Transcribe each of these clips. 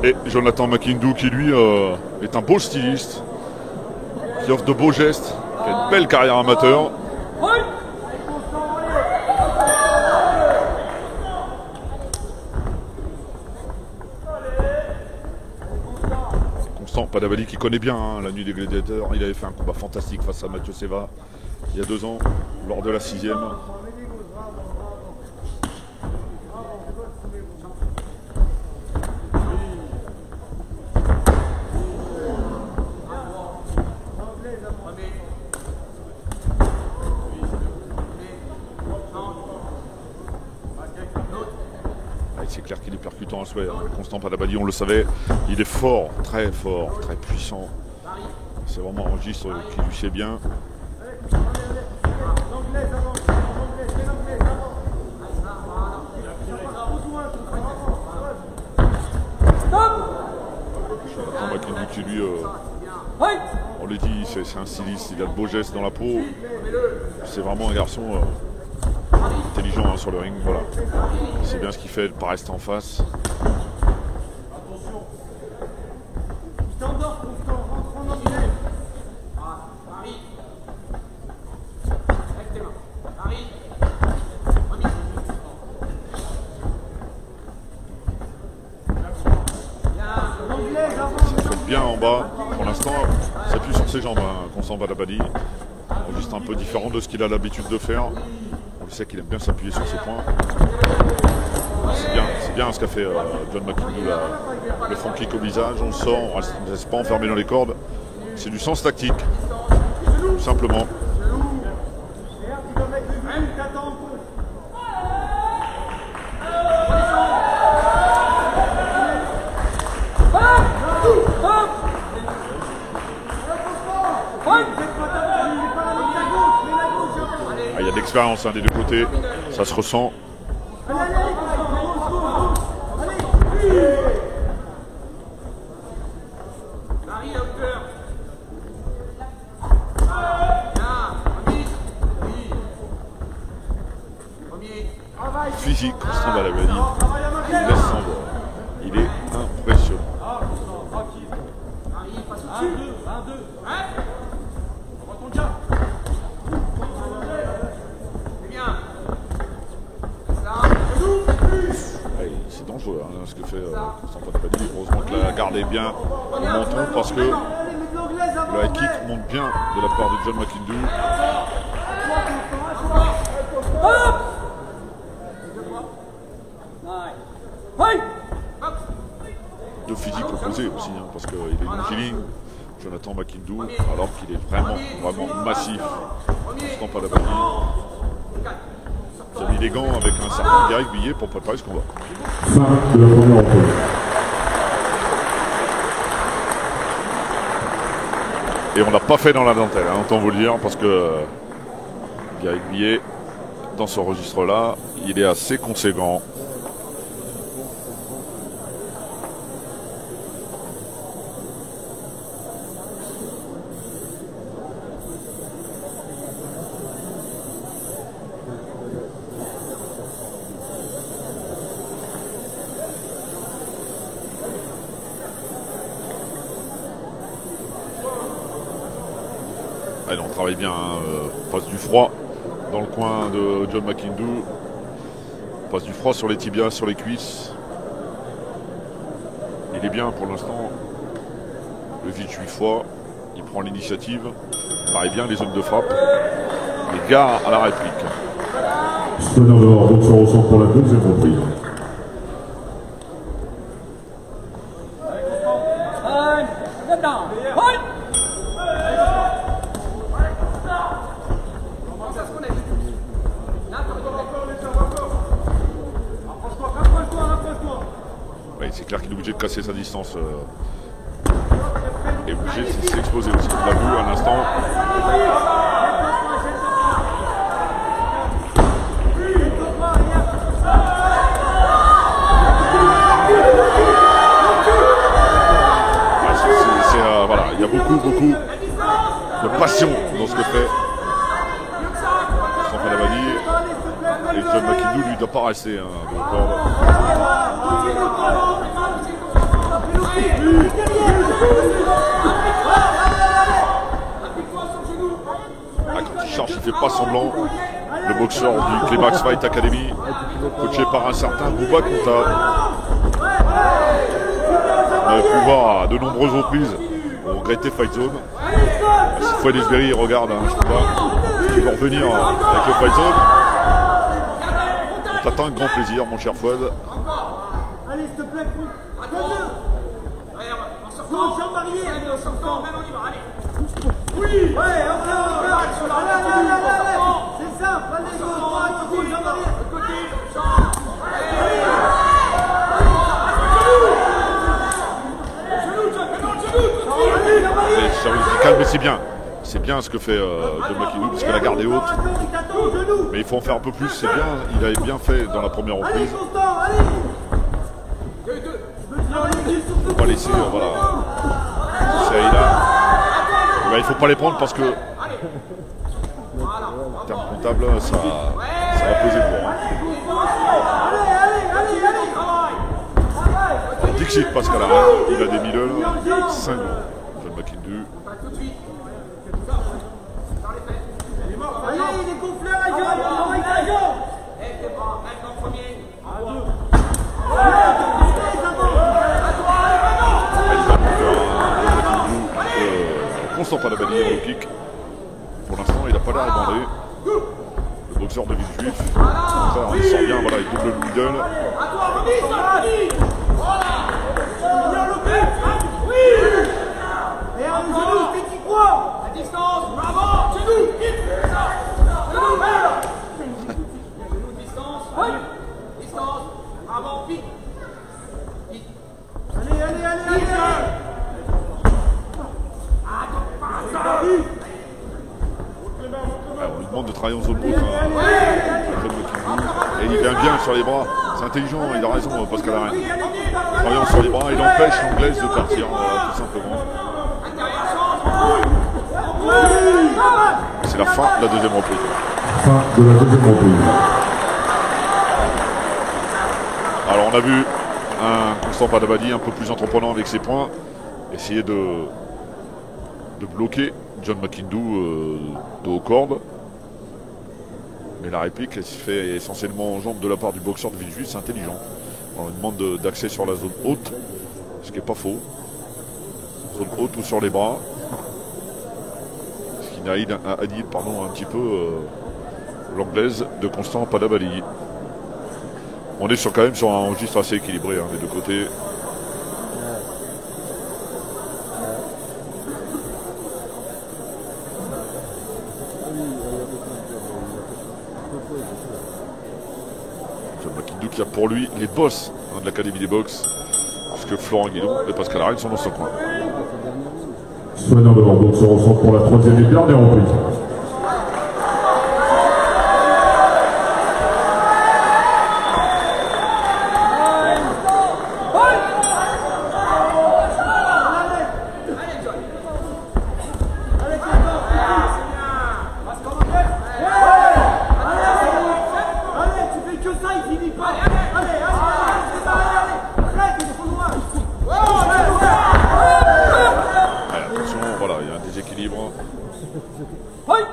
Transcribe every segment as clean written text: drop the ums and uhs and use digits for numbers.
Et Jonathan McIndoe qui lui est un beau styliste, qui offre de beaux gestes, qui a une belle carrière amateur. Constant Padavali qui connaît bien la nuit des gladiateurs. Il avait fait un combat fantastique face à Mathieu Seva il y a 2 ans, lors de la 6e. C'est clair qu'il est percutant à souhait. Constant Padavali, on le savait, il est fort, très puissant. C'est vraiment un registre qui lui sied bien. Qui lui, on le dit, c'est un styliste, il a de beaux gestes dans la peau. C'est vraiment un garçon intelligent sur le ring, voilà. C'est bien ce qu'il fait, pas rester en face. Ça fait bien en bas. Pour l'instant, c'est plus sur ses jambes, Constant Padavali. Juste un peu différent de ce qu'il a l'habitude de faire. On sait qu'il aime bien s'appuyer sur ses points. C'est bien ce qu'a fait John McIndoe, le front kick au visage. On sort, on ne reste pas enfermé dans les cordes. C'est du sens tactique, tout simplement. Il y a de l'expérience des deux côtés, ça se ressent. Physique, Constant Padavali, il laisse sans voix. Il est impressionnant. C'est dangereux ce que fait Constant Padavali. Heureusement que la garde est bien au menton parce que le high kick monte bien de la part de John McIndoe. De physique opposé aussi, parce qu'il est longiligne, Jonathan McIndoe, alors qu'il est vraiment massif. Constant Padavali qui a mis les gants avec un certain Garrick Billet pour préparer ce combat. Et on l'a pas fait dans la dentelle, autant vous le dire, parce que Garrick Billet, dans ce registre-là, il est assez conséquent. Allez, on travaille bien, passe du froid dans le coin de John McIndoe, passe du froid sur les tibias, sur les cuisses. Il est bien pour l'instant, le vide 8 fois, il prend l'initiative, pareil bien les zones de frappe, les gars à la réplique. Spanner dehors, donc ça ressent pour la deuxième reprise. C'est clair qu'il est obligé de casser sa distance et obligé de s'exposer aussi. On l'a vu à l'instant. Voilà, il y a beaucoup de passion dans ce que fait Constant Padavali. Et John McIndoe lui ne doit pas rester de corde. Ah, quand il charge, il fait pas semblant. Le boxeur du Climax Fight Academy, coaché par un certain Bouba Konta. On a pu voir à de nombreuses reprises au Great Fight Zone. Si Fouad Esberi regarde, je sais pas, il va revenir avec le Fight Zone. On t'attend avec grand plaisir, mon cher Fouad. Allez, s'il te plaît, Jean-Marie, on s'entend, même on y va, allez. Oui, ouais, allez, c'est ça, allez, Jean-Marie. Calme, mais c'est bien. C'est bien ce que fait John McIndoe, parce que la garde est haute. Mais il faut en faire un peu plus, c'est bien. Il avait bien fait dans la première reprise. Il faut pas laisser, voilà. C'est là. Il faut pas les prendre parce que en termes comptables, ça va peser pour. Dixit Pascal Arène, il a des middle, 5 ans. John McIndoe. Allez, il est gonflé à la jambe. Constant pas la balle au kick. Pour l'instant, il n'a pas l'air bandé. Le boxeur de Villejuif. Il sort bien, voilà, il double le middle. Et un genou, c'est qui croit? À distance, bravo, genou, distance, bravo, pique. Allez. On lui demande de travailler en zone haute. Et il vient bien sur les bras. C'est intelligent, il a raison, Pascal Arène. Travaillant sur les bras, il empêche l'anglaise de partir, tout simplement. C'est la fin de la deuxième reprise. Fin de la deuxième reprise. Alors on a vu un Constant Padabadi un peu plus entreprenant avec ses points. Essayer de bloquer John McIndoe de haut corde. Mais la réplique, elle se fait essentiellement en jambes de la part du boxeur de Villejuif, c'est intelligent. On lui demande d'accès sur la zone haute, ce qui n'est pas faux. Zone haute ou sur les bras. Ce qui aide un petit peu l'anglaise de Constant Padabadi. On est quand même sur un registre assez équilibré des deux côtés. John McIndoe qui a pour lui les boss de l'Académie des box, puisque Florent Guédon et Pascal Arène sont dans ce coin. Soignant de leur boxeur au centre pour la troisième et dernière reprise.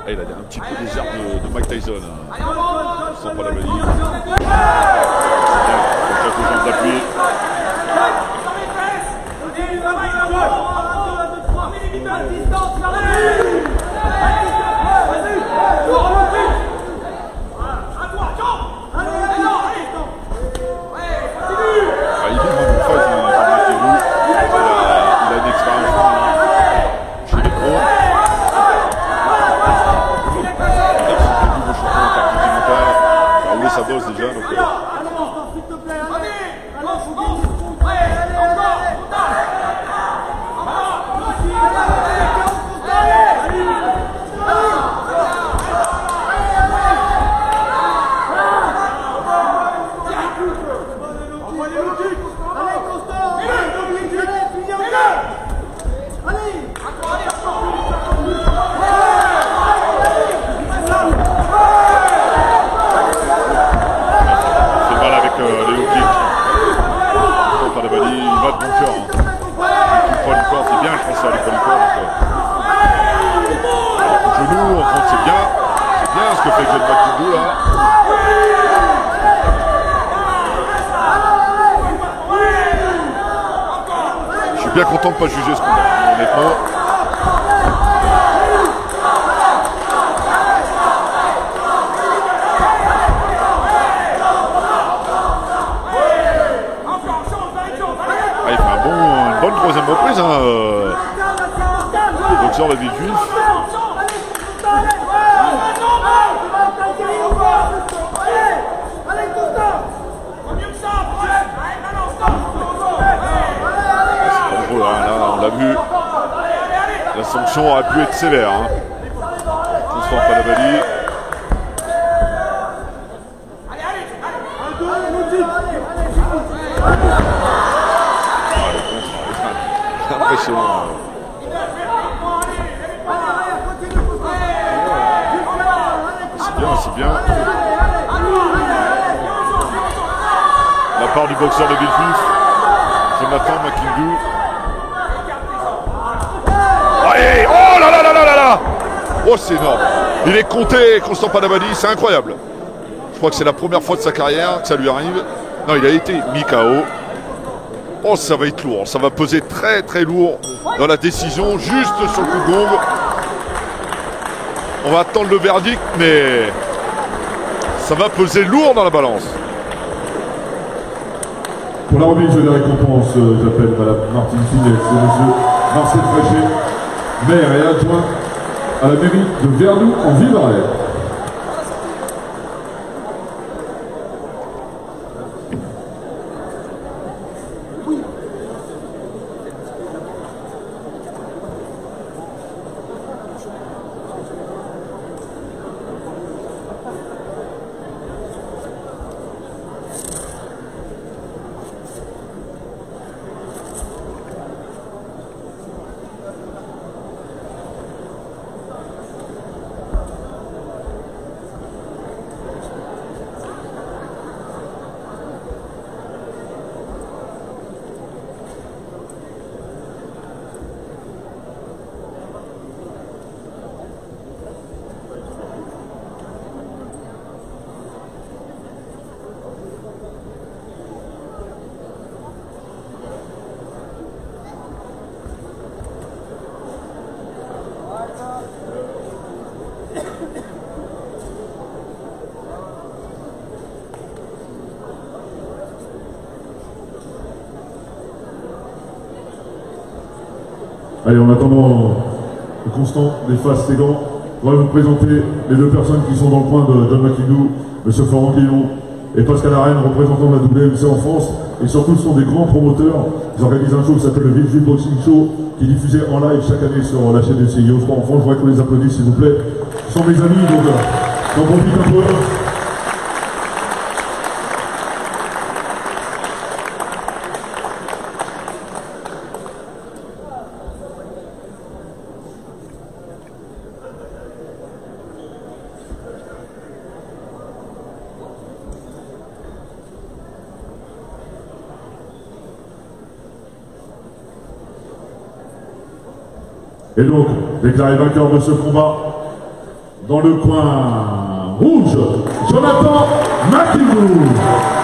Il a un petit peu des airs de Mike Tyson. Sans pas la valise. Quelques jambes d'appui. Il vient en phase, il a une expérience chez les pros. Ça bosse déjà donc s'il te plaît, il va de bon cœur. McIndoe là. Je suis bien content de ne pas juger ce combat, honnêtement. Ah, il fait une bonne troisième reprise, hein, le boxeur de Villejuif. Là, on l'a vu, la sanction aurait pu être sévère. Hein. Constant Padabali. Impressionnant. C'est bien, c'est bien. La part du boxeur de Villejuif, Jonathan McIndoe. Allez, oh là là là là là là! Oh, c'est énorme. Il est compté, Constant Padabali, c'est incroyable. Je crois que c'est la première fois de sa carrière que ça lui arrive. Non, il a été mis KO. Oh, ça va être lourd. Ça va peser très très lourd dans la décision, juste sur le coup de gong. On va attendre le verdict, mais ça va peser lourd dans la balance. Pour la remise de la récompense, j'appelle Madame Martine Finesse et Monsieur Marcel Fréchet, maire et adjoint à la mairie de Vernoux en Vivarais. Allez, en attendant que Constant défasse ses gants, on va vous présenter les deux personnes qui sont dans le coin de John McIndoe, M. Florent Guillon et Pascal Arène, représentant de la WMC en France. Et surtout, ce sont des grands promoteurs. Ils organisent un show qui s'appelle le Villejuif Boxing Show, qui est diffusé en live chaque année sur la chaîne de CIO Sport en France. Je voudrais qu'on les applaudisse, s'il vous plaît. Ce sont mes amis, donc j'en profite un peu. Et donc, déclaré vainqueur de ce combat, dans le coin rouge, Jonathan McIndoe.